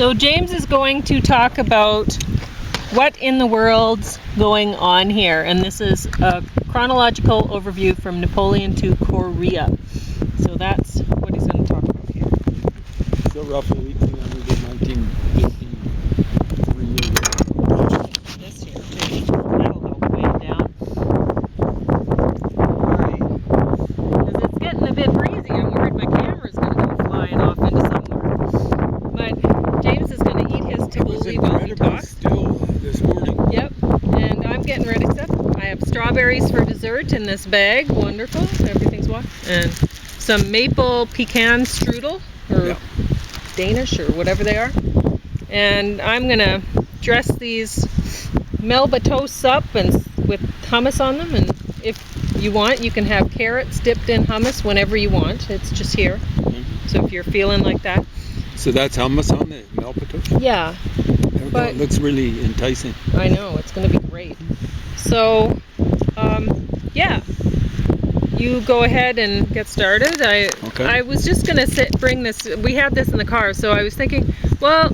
So James is going to talk about what in the world's going on here, and this is a chronological overview from Napoleon to Korea. So that's what he's going to talk about here. So roughly 1800 to 1953 This here too. That'll help weigh it down. Because it's getting a bit breezy. I'm worried my camera's going to go flying off into somewhere. But James is going to eat his tabbouleh while he talks. Still this morning. Yep, and I'm getting ready. I have strawberries for dessert in this bag. Wonderful. Everything's washed. And some maple pecan strudel, or Danish, or whatever they are. And I'm going to dress these Melba toasts up and with hummus on them. And if you want, you can have carrots dipped in hummus whenever you want. It's just here. So if you're feeling like that. So that's hummus on the Melba toast? Yeah. But it looks really enticing. I know, it's going to be great. So, yeah, you go ahead and get started. I was just going to bring this, we had this in the car, so I was thinking, well,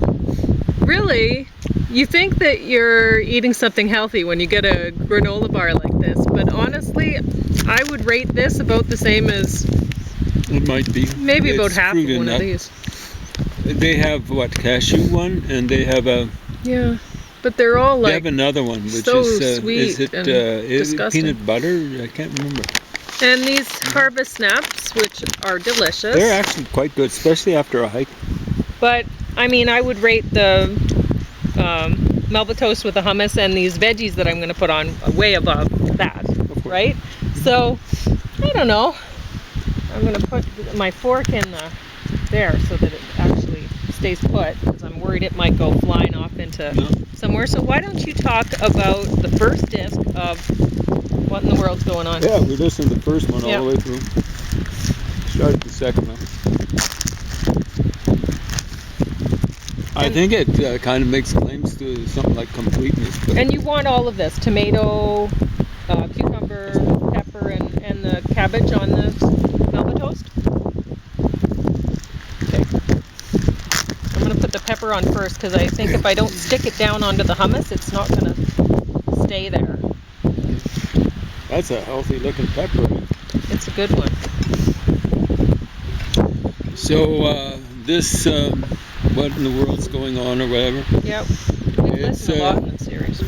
really, you think that you're eating something healthy when you get a granola bar like this, but honestly, I would rate this about the same as, it might be, maybe about half of one of these. They have what, cashew one, and they have a but they're all like they have another one which so is sweet is it disgusting. peanut butter? I can't remember. And these harvest snaps, which are delicious. They're actually quite good, especially after a hike. But I mean, I would rate the Melba toast with the hummus and these veggies that I'm going to put on way above that, right? So I don't know. I'm going to put my fork in there so that it actually stays put, because I'm worried it might go flying off into somewhere. So why don't you talk about the first disc of what in the world's going on? Yeah, we listened to the first one all the way through. Started the second one. I think it kind of makes claims to something like completeness. And you want all of this, tomato, cucumber, pepper, and the cabbage on the Melba toast? Okay. I'm going to put the pepper on first, because I think if I don't stick it down onto the hummus, it's not going to stay there. That's a healthy looking pepper. It's a good one. So this, what in the world's going on or whatever? Yep. We've listened a lot in the series.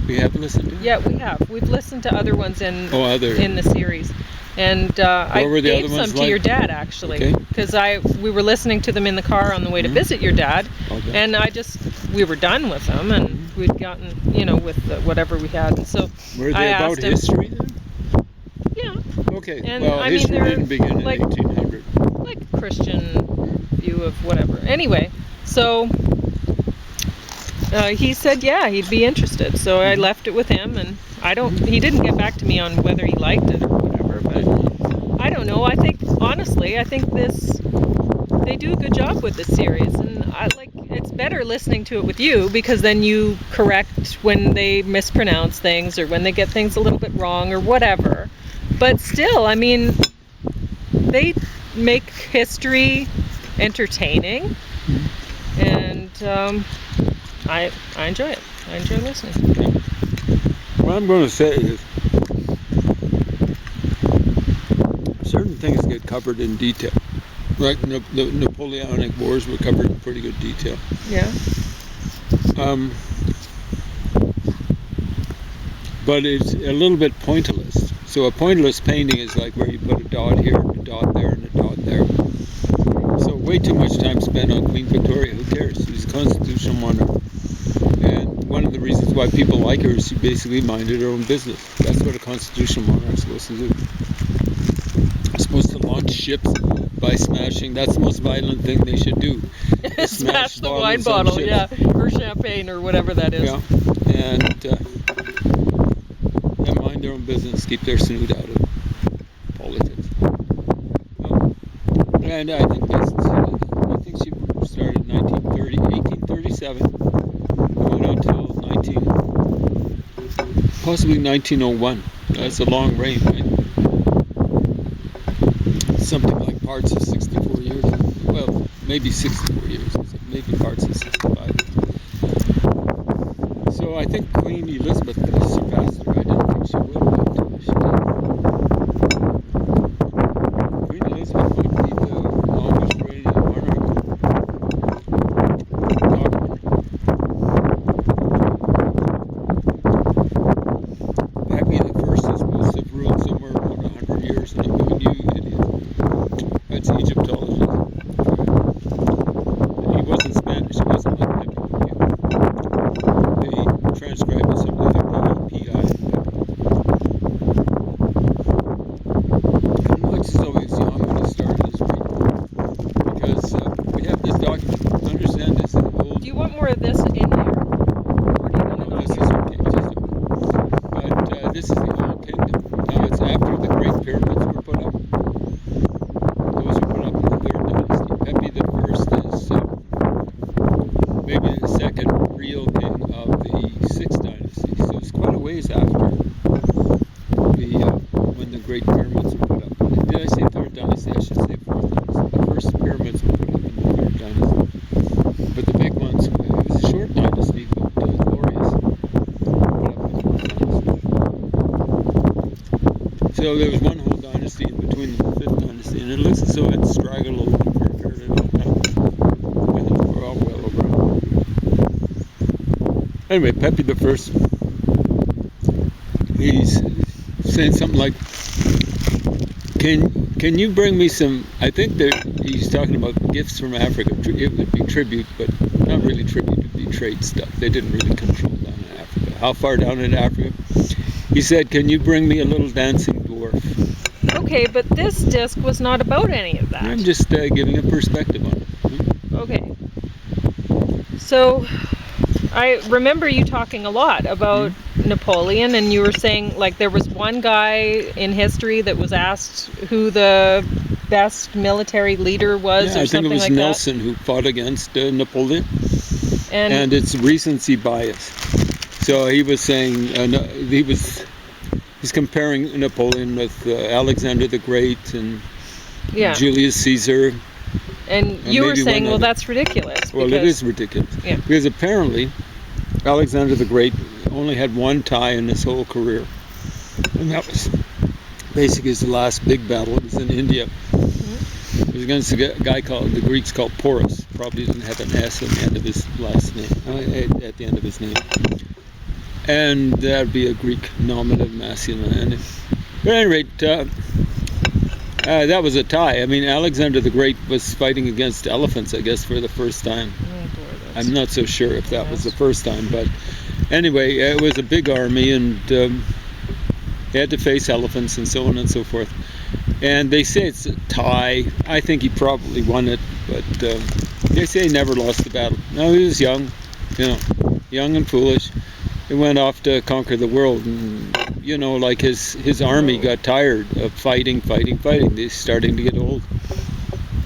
We have listened to it? Yeah, we have. We've listened to other ones in the series. And I gave some to your dad, actually, because we were listening to them in the car on the way to visit your dad, and we were done with them, and we'd gotten, with whatever we had. And so were they about history then? Yeah. Okay. And, well, history didn't begin in 1800. Like Christian view of whatever. Anyway, so he said, yeah, he'd be interested. So I left it with him, and he didn't get back to me on whether he liked it or whatever, but I don't know. Honestly, I think they do a good job with this series, and it's better listening to it with you, because then you correct when they mispronounce things or when they get things a little bit wrong or whatever. But still, I mean, they make history entertaining, and I enjoy it. I enjoy listening. What I'm going to say is certain things get covered in detail. Like the Napoleonic Wars were covered in pretty good detail. Yeah. But it's a little bit pointillist. So a pointillist painting is like where you put a dot here, a dot there, and a dot there. So way too much time spent on Queen Victoria. Who cares? She's a constitutional monarch. And one of the reasons why people like her is she basically minded her own business. That's what a constitutional monarch is supposed to do. It's supposed to launch ships by smashing. That's the most violent thing they should do. Smash the wine bottle, or champagne, or whatever that is. Yeah, and mind their own business, keep their snoot out of politics. And I think she started in 1837, went until possibly 1901. That's a long reign, right? Something like parts of 64 years. Well, maybe 64 years, maybe parts of 65. So I think Queen Elizabeth surpassed her. I didn't think she would, but she did. Queen Elizabeth might be the longest reigning monarch. Happy the First is supposed to have ruled somewhere around 100 years, and I'm going, you idiot. That's Egyptologist. He wasn't Spanish, he wasn't like Pepe. They transcribed it something like P-I. And Alex is always young when he started his reign, because we have this document. Understand this is old. Do you want more of this in here? Or do you want it No, on this here? is okay, just okay. But this is the Old Kingdom. Now it's after the Great Pyramids were put up. Those were put up in the 3rd dynasty. Pepe the First is maybe the second real king of the 6th dynasty. So it's quite a ways after when the Great Pyramids were put up. Did I say 3rd dynasty? I should say 4th dynasty. The first pyramids were put up in the 3rd dynasty. But the big ones, it was a short dynasty, but glorious. So there was one whole dynasty in between the 5th dynasty, and it looks as though it's straggled a little for a period of time. I think we're all well over it. Anyway, Pepe the First, he's saying something like, can you bring me some, I think that he's talking about gifts from Africa. It would be tribute, but not really tribute, it would be trade stuff. They didn't really control down in Africa. How far down in Africa? He said, can you bring me a little dancing dwarf? Okay, but this disc was not about any of that. I'm just giving a perspective on it. Okay. So, I remember you talking a lot about Napoleon, and you were saying, like, there was one guy in history that was asked who the best military leader was, Yeah, or I think something it was like Nelson who fought against Napoleon, that. and it's recency bias. So he was saying, he's comparing Napoleon with Alexander the Great and yeah. Julius Caesar. And you were maybe saying, one well, other. that's ridiculous. Well, it is ridiculous. Yeah. Because apparently Alexander the Great only had one tie in his whole career. And that was basically his last big battle. It was in India. It was against a guy the Greeks called Porus. Probably didn't have an S at the end of his last name, at the end of his name. And that would be a Greek nominative masculine. But at any rate, that was a tie. I mean, Alexander the Great was fighting against elephants, I guess, for the first time. I'm not so sure if that was the first time, but anyway, it was a big army, and he had to face elephants and so on and so forth. And they say it's a tie. I think he probably won it, but they say he never lost the battle. No, he was young, young and foolish. He went off to conquer the world, and like his army got tired of fighting. They're starting to get old.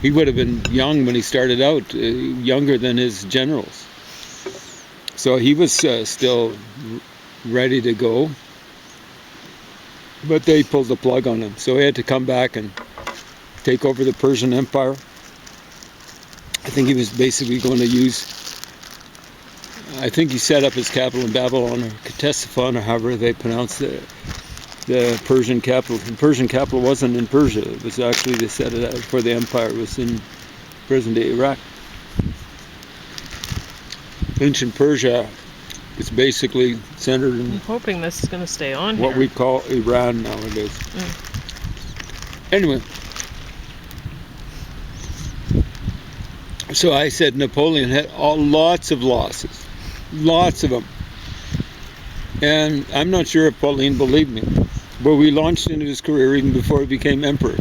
He would have been young when he started out, younger than his generals. So he was still ready to go, but they pulled the plug on him. So he had to come back and take over the Persian Empire. I think he was basically going to I think he set up his capital in Babylon, or Ctesiphon, or however they pronounce the Persian capital. The Persian capital wasn't in Persia. It was actually, they set it out for the empire. It was in present-day Iraq. Ancient Persia is basically centered in I'm hoping this is going to stay on what here. we call Iran nowadays. Anyway, so I said Napoleon had lots of losses. Lots of them. And I'm not sure if Pauline believed me, but we launched into his career even before he became emperor.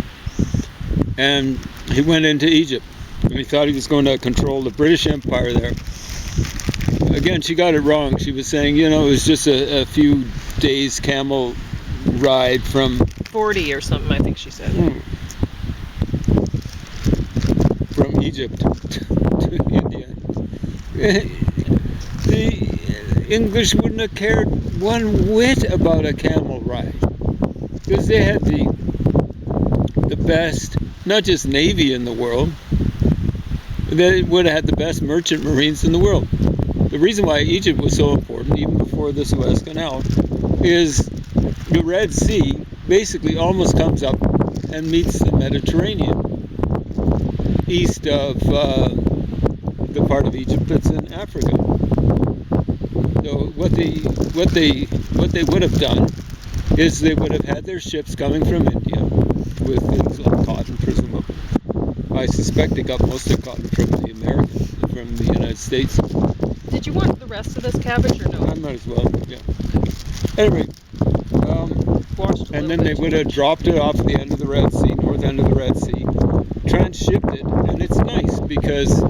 And he went into Egypt, and he thought he was going to control the British Empire there. Again, she got it wrong. She was saying, it was just a few days camel ride from 40 or something, I think she said. From Egypt to India. The English wouldn't have cared one whit about a camel ride, because they had the best, not just navy in the world, they would have had the best merchant marines in the world. The reason why Egypt was so important, even before the Suez Canal, is the Red Sea basically almost comes up and meets the Mediterranean east of the part of Egypt that's in Africa. So what they would have done is they would have had their ships coming from India with things like cotton, presumably. I suspect they got most of the cotton from the United States. Did you want the rest of this cabbage or no? I might as well, yeah. Anyway, and then they would have dropped it off at the end of the Red Sea, north end of the Red Sea, transshipped it, and it's nice because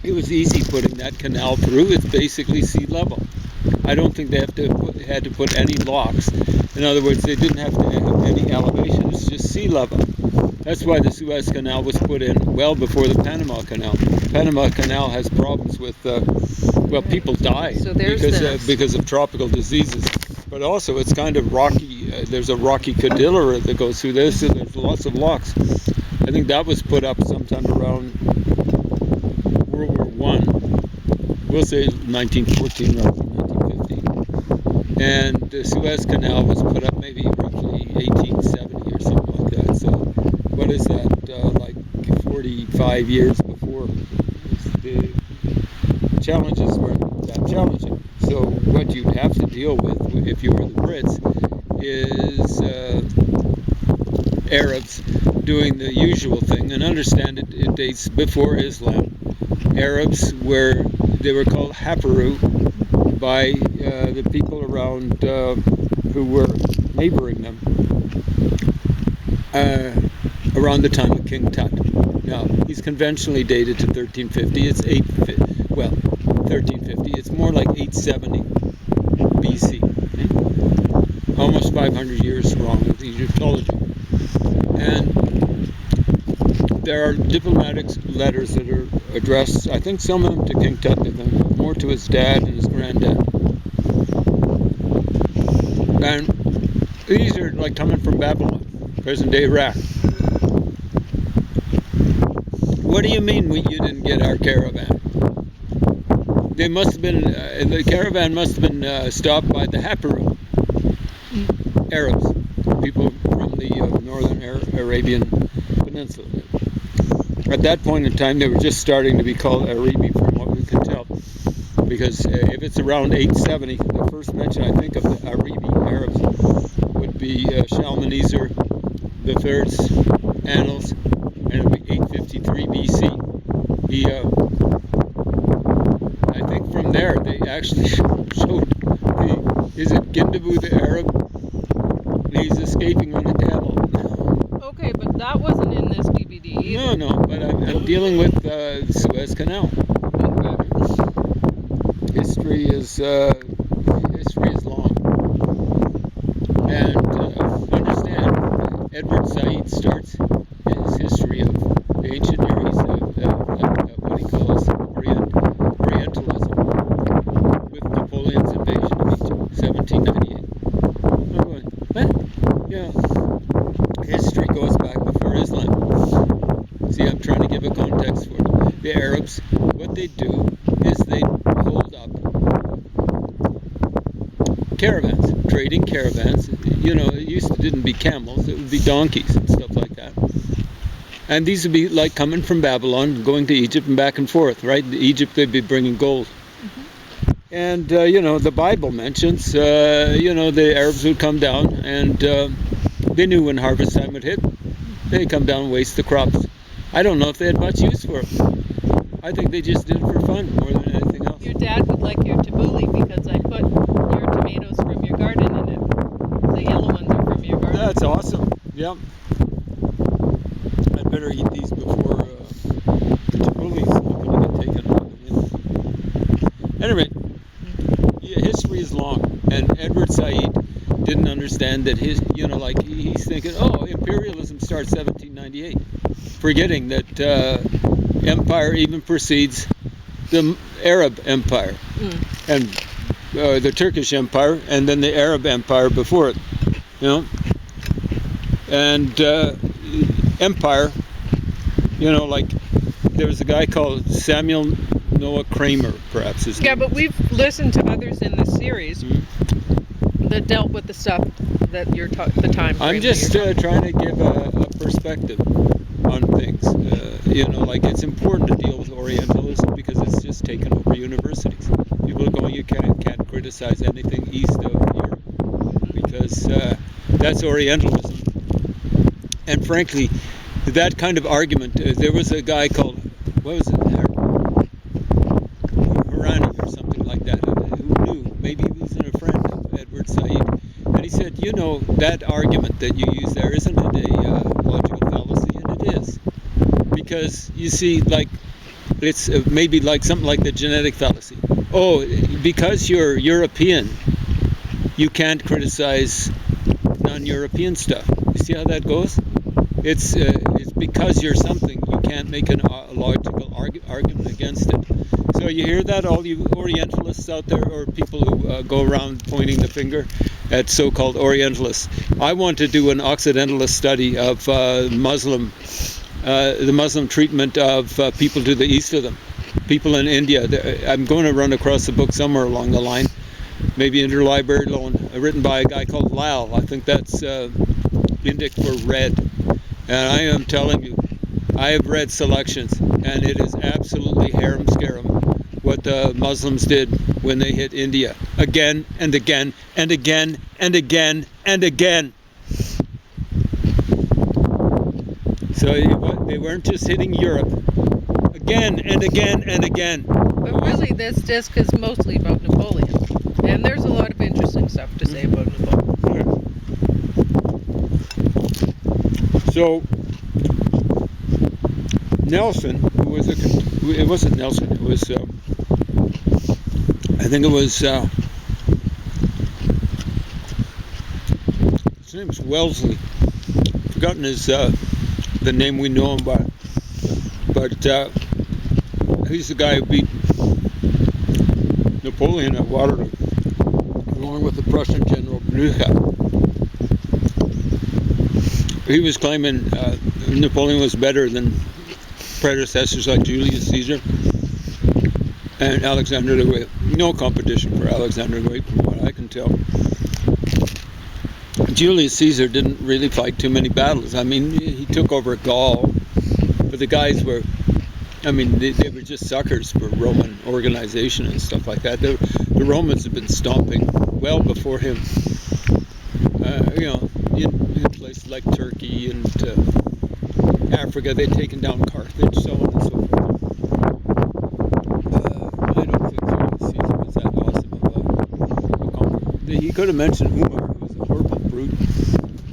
it was easy putting that canal through. It's basically sea level. I don't think they had to put any locks. In other words, they didn't have to have any elevation. It's just sea level. That's why the Suez Canal was put in well before the Panama Canal. The Panama Canal has problems with, people die So there's because of tropical diseases. But also it's kind of rocky. There's a rocky cordillera that goes through this, and there's lots of locks. I think that was put up sometime around World War I. We'll say 1914 rather than 1915. And the Suez Canal was put up maybe roughly 1870 or something like that. So what is that, like 45 years before? The challenges weren't that challenging. So what you'd have to deal with if you were the Brits is Arabs doing the usual thing. And understand it dates before Islam. Arabs they were called Haparu by the people around who were neighboring them around the time of King Tut. Now, he's conventionally dated to 1350. It's 1350. It's more like 870 BC. Okay? Almost 500 years wrong with Egyptology. And there are diplomatic letters that are addressed, I think some of them to King Tut, more to his dad and his granddad. And these are like coming from Babylon, present-day Iraq. What do you mean you didn't get our caravan? They must have been, the caravan must have been stopped by the Haparu Arabs, people from the northern Arabian Peninsula. At that point in time, they were just starting to be called Arabi, from what we can tell. Because if it's around 870, the first mention, I think, of the Arabi Arabs would be Shalmaneser III's Annals, and it would be 853 BC. I think from there, they actually showed is it Gindabu the Arab? He's escaping on a camel. Okay, but that wasn't in this DVD either. No, but I'm dealing with Suez Canal. Okay. History is long, and understand. Edward Said starts his history of the ancient Near East, what he calls Orientalism, with Napoleon's invasion of Egypt, 1798. I'm going, what? Yeah. History goes back before Islam. See, I'm trying to give a context for it. The Arabs, what they do is they hold up caravans, trading caravans. It didn't be camels, it would be donkeys and stuff like that. And these would be like coming from Babylon, going to Egypt and back and forth, right? Egypt, they'd be bringing gold. Mm-hmm. And, the Bible mentions, the Arabs would come down and they knew when harvest time would hit. They'd come down and waste the crops. I don't know if they had much use for it. I think they just did it for fun more than anything else. Your dad would like your tabbouleh because I put your tomatoes from your garden in it. The yellow ones are from your garden. That's awesome. Yep. I'd better eat these before the tabbouleh's going to get taken away. Anyway, history is long, and Edward Said didn't understand that he's thinking, imperialism starts 1798, forgetting that empire even precedes the Arab Empire, and the Turkish Empire, and then the Arab Empire before it, and empire, there was a guy called Samuel Noah Kramer, perhaps his Yeah, name but was. we've listened to others in this series that dealt with the stuff that you're the time frame. I'm just trying to give a perspective on things. Like it's important to deal with Orientalism because it's just taken over universities. People are going, you can't criticize anything east of Europe because that's Orientalism. And frankly, that kind of argument, there was a guy called, what was it, Harani or something like that, who knew, maybe he was a friend of Edward Said, and he said, that argument that you use there, isn't it a logical fallacy? And it is. Because, you see, like, it's maybe like something like the genetic fallacy. Oh, because you're European, you can't criticize non-European stuff. You see how that goes? It's because you're something, you can't make a logical argument against it. So you hear that, all you Orientalists out there, or people who go around pointing the finger at so-called Orientalists. I want to do an Occidentalist study of the Muslim treatment of people to the east of them, people in India. I'm going to run across a book somewhere along the line, maybe interlibrary loan, written by a guy called Lal. I think that's Indic for red. And I am telling you, I have read selections, and it is absolutely harem-scarum what the Muslims did when they hit India. Again and again and again and again and again. So they weren't just hitting Europe. Again and again and again. But really, this disc is mostly about Napoleon. And there's a lot of interesting stuff to say about Napoleon. So, Nelson, who was it wasn't Nelson, it was, I think it was, his name was Wellesley. Forgotten the name we know him by. But he's the guy who beat Napoleon at Waterton, along with the Prussian general Blücher. He was claiming Napoleon was better than predecessors like Julius Caesar and Alexander the Great. No competition for Alexander the Great, from what I can tell. Julius Caesar didn't really fight too many battles. I mean, he took over Gaul, but the guys were, they were just suckers for Roman organization and stuff like that. The Romans had been stomping well before him. In places like Turkey and Africa, they'd taken down Carthage, so on and so forth. I don't think Caesar was that awesome of a conqueror. He could have mentioned Umar, who was a horrible brute.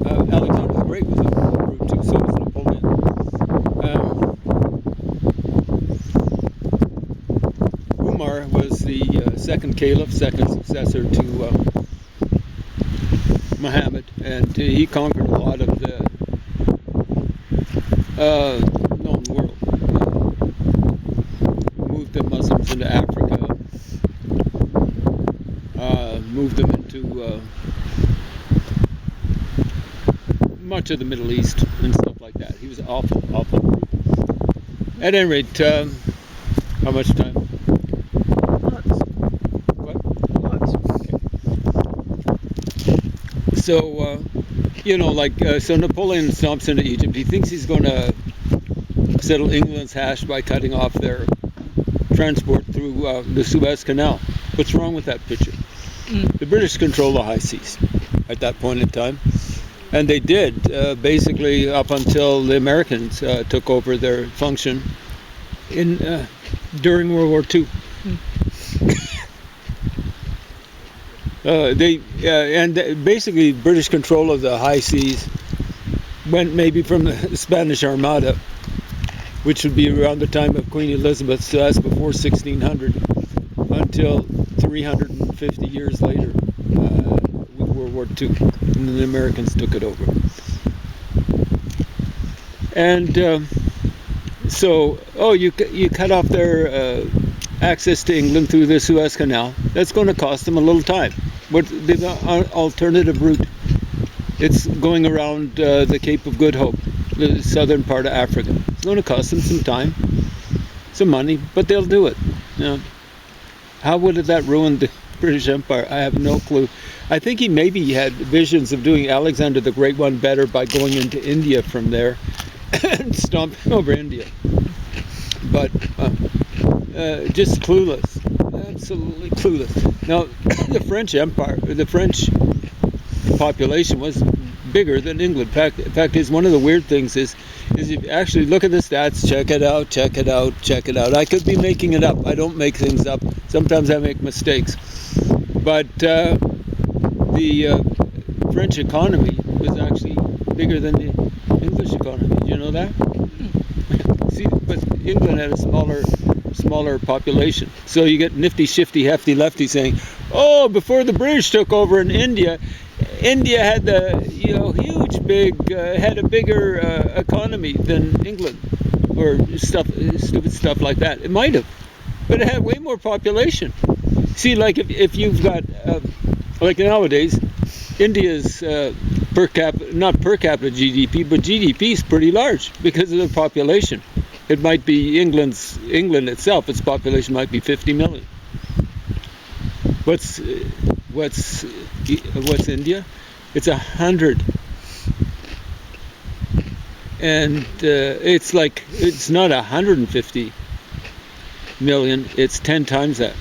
Alexander the Great was a horrible brute too, so was Napoleon. Umar was the second caliph, second successor to Muhammad, and he conquered a lot of the known world. Moved the Muslims into Africa, moved them into much of the Middle East and stuff like that. He was awful. At any rate, how much time? So, so Napoleon stomps into Egypt. He thinks he's going to settle England's hash by cutting off their transport through the Suez Canal. What's wrong with that picture? The British control the high seas at that point in time. And they did, basically up until the Americans took over their function during World War II. Basically British control of the high seas went maybe from the Spanish Armada, which would be around the time of Queen Elizabeth, so that's before 1600, until 350 years later with World War II, and then the Americans took it over. And you cut off their access to England through the Suez Canal. That's going to cost them a little time. What the alternative route? It's going around the Cape of Good Hope, the southern part of Africa. It's going to cost them some time. some money, but they'll do it. You know, how would that ruin the British Empire? I have no clue. I think he maybe had visions of doing Alexander the Great one better by going into India from there and stomping over India. But just clueless, absolutely clueless. Now, the French Empire, the French population was bigger than England. In fact, is one of the weird things is if you actually look at the stats, check it out. I could be making it up. I don't make things up. Sometimes I make mistakes. But the French economy was actually bigger than the English economy. Do you know that? See, but England had a smaller population. So you get nifty, shifty, hefty, lefty saying, "Oh, before the British took over in India had the had a bigger economy than England," or stupid stuff like that. It might have, but it had way more population. See, like if you've got like nowadays, India's not per capita GDP, but GDP is pretty large because of the population. It might be England itself. Its population might be 50 million. What's India? It's 100, and it's not 150 million. It's 10 times that.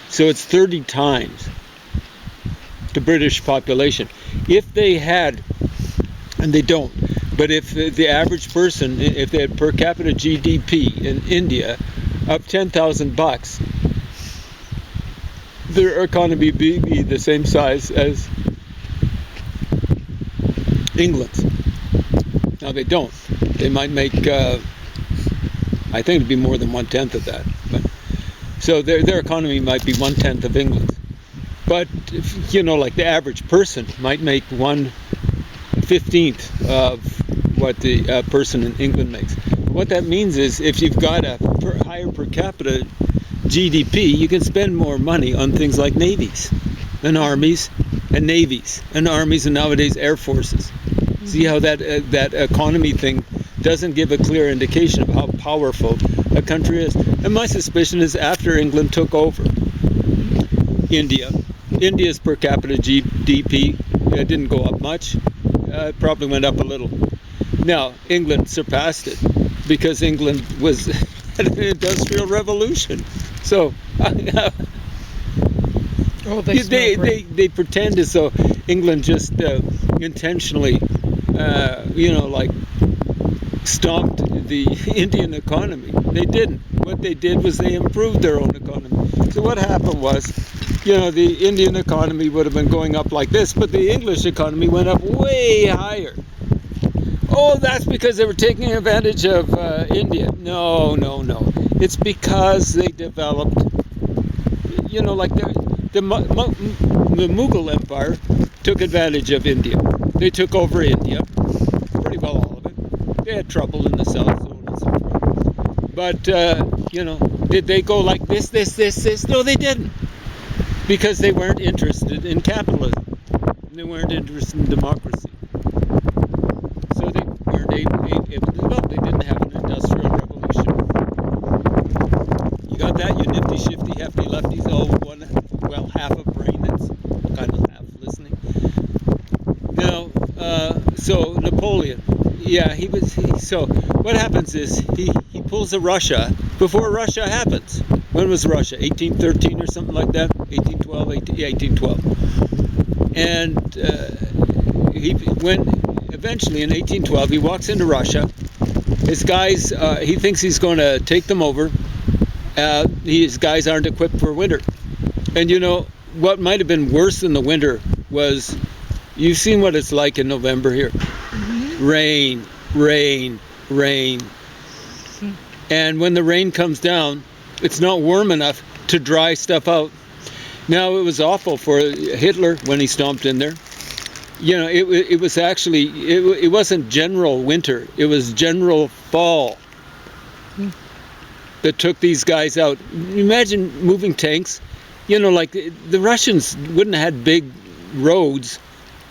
So it's 30 times the British population. If they had, and they don't, but if the average person, if they had per capita GDP in India of $10,000, their economy be the same size as England's. Now they don't. They might make, I think it'd be more than 1/10 of that. But, so their economy might be 1/10 of England's. But, like the average person might make 1/15 of what the person in England makes. What that means is if you've got a higher per capita GDP, you can spend more money on things like navies and armies and navies and armies and nowadays air forces. See how that economy thing doesn't give a clear indication of how powerful a country is. And my suspicion is after England took over India's per capita GDP didn't go up much. It probably went up a little. Now, England surpassed it because England was had an industrial revolution. So they pretend as though England just intentionally, stomped the Indian economy. They didn't. What they did was they improved their own economy. So what happened was, the Indian economy would have been going up like this, but the English economy went up way higher. Oh, that's because they were taking advantage of India. No. It's because they developed, like the Mughal Empire took advantage of India. They took over India, pretty well all of it. They had trouble in the south, so on and so forth. But, did they go like this? No, they didn't. Because they weren't interested in capitalism. They weren't interested in democracy. So they weren't able to develop. They didn't have an industrial revolution. You got that, you nifty, shifty, hefty lefties? Half a brain that's kind of half listening. Now, so Napoleon, so what happens is he pulls a Russia before Russia happens. When was Russia? 1813 or something like that? 1812. And eventually in 1812, he walks into Russia. His guys, he thinks he's going to take them over. His guys aren't equipped for winter. And what might have been worse than the winter was, you've seen what it's like in November here. Mm-hmm. Rain. And when the rain comes down, it's not warm enough to dry stuff out. Now, it was awful for Hitler when he stomped in there. It was actually, it wasn't general winter, it was general fall that took these guys out. Imagine moving tanks. Like the Russians wouldn't have had big roads,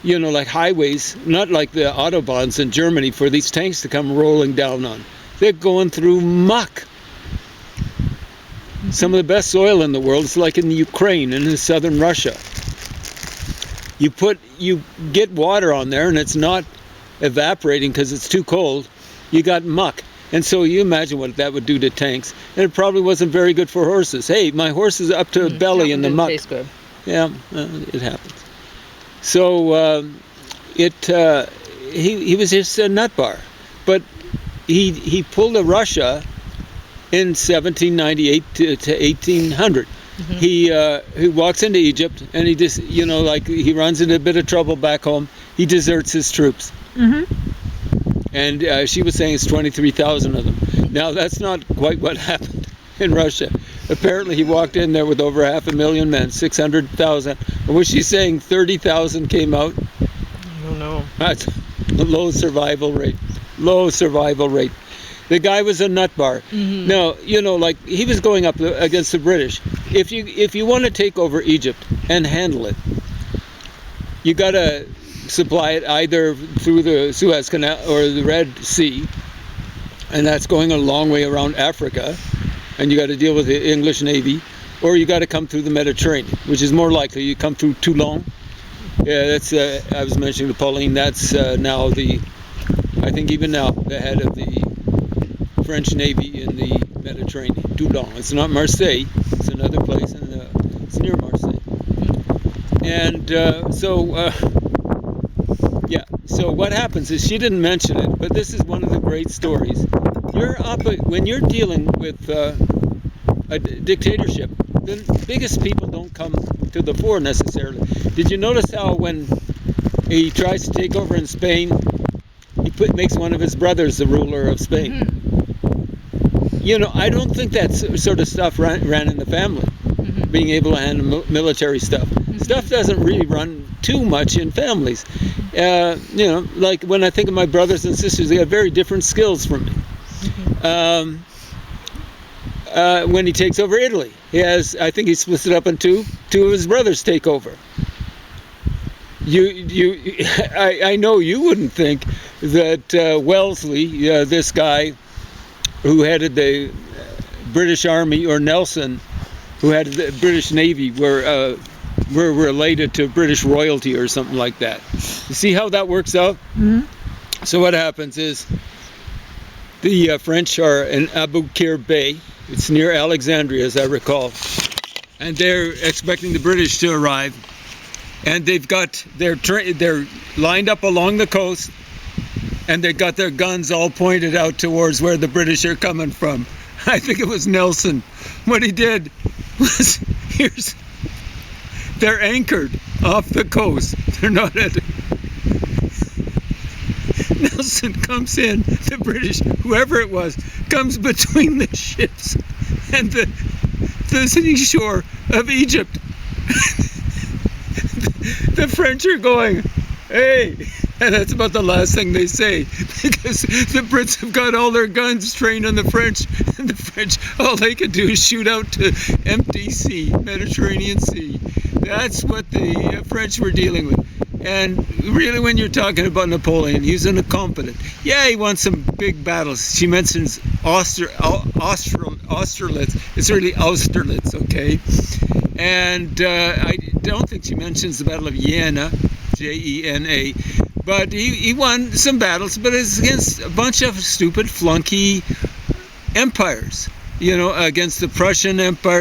like highways, not like the autobahns in Germany for these tanks to come rolling down on. They're going through muck. Some of the best soil in the world is like in the Ukraine and in southern Russia. You get water on there and it's not evaporating because it's too cold. You got muck. And so you imagine what that would do to tanks. And it probably wasn't very good for horses. Hey, my horse is up to the belly in the muck. Tastes good. Yeah, it happens. So he was just a nut bar. But he pulled a Russia in 1798 to 1800. He walks into Egypt and he just, he runs into a bit of trouble back home. He deserts his troops. And she was saying it's 23,000 of them. Now, that's not quite what happened in Russia. Apparently, he walked in there with over 500,000 men, 600,000. And was she saying 30,000 came out? I don't know. That's a low survival rate. Low survival rate. The guy was a nut bar. Now, he was going up against the British. If you want to take over Egypt and handle it, you got to supply it either through the Suez Canal or the Red Sea, and that's going a long way around Africa, and you got to deal with the English Navy, or you got to come through the Mediterranean, which is more likely. You come through Toulon. Yeah, that's I was mentioning Napoleon. That's now I think even now the head of the French Navy in the Mediterranean. Toulon. It's not Marseille. It's another place, and it's near Marseille. And So what happens is, she didn't mention it, but this is one of the great stories. When you're dealing with a dictatorship, the biggest people don't come to the fore necessarily. Did you notice how when he tries to take over in Spain, he makes one of his brothers the ruler of Spain? I don't think that sort of stuff ran in the family, being able to handle military stuff. Stuff doesn't really run too much in families. Like when I think of my brothers and sisters, they have very different skills from me. When he takes over Italy, I think he splits it up in two. Two of his brothers take over. I know you wouldn't think that Wellesley, this guy who headed the British Army, or Nelson, who had the British Navy, were related to British royalty or something like that. You see how that works out? So what happens is, the French are in Abu Qir Bay. It's near Alexandria, as I recall. And they're expecting the British to arrive. And they're lined up along the coast, and they've got their guns all pointed out towards where the British are coming from. I think it was Nelson. What he did was, they're anchored off the coast. They're not Nelson comes in, the British, whoever it was, comes between the ships and the seashore of Egypt. The French are going, hey, and that's about the last thing they say, because the Brits have got all their guns trained on the French, and the French, all they can do is shoot out to empty sea, Mediterranean Sea. That's what the French were dealing with. And really, when you're talking about Napoleon, he's an incompetent. Yeah, he won some big battles. She mentions Austerlitz. It's really Austerlitz, okay? And I don't think she mentions the Battle of Jena, Jena. But he won some battles, but it's against a bunch of stupid flunky empires. Against the Prussian Empire.